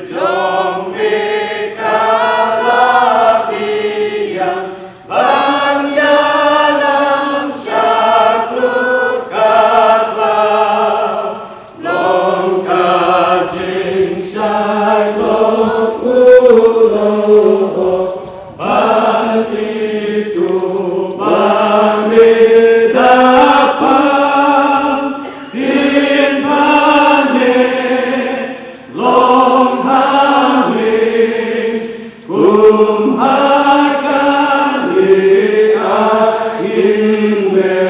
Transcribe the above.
trong bi ca la biang banyalam satu kata long ka jing sai long ulo ban itu ban dapat tin pane long hamin kum hakani ahin me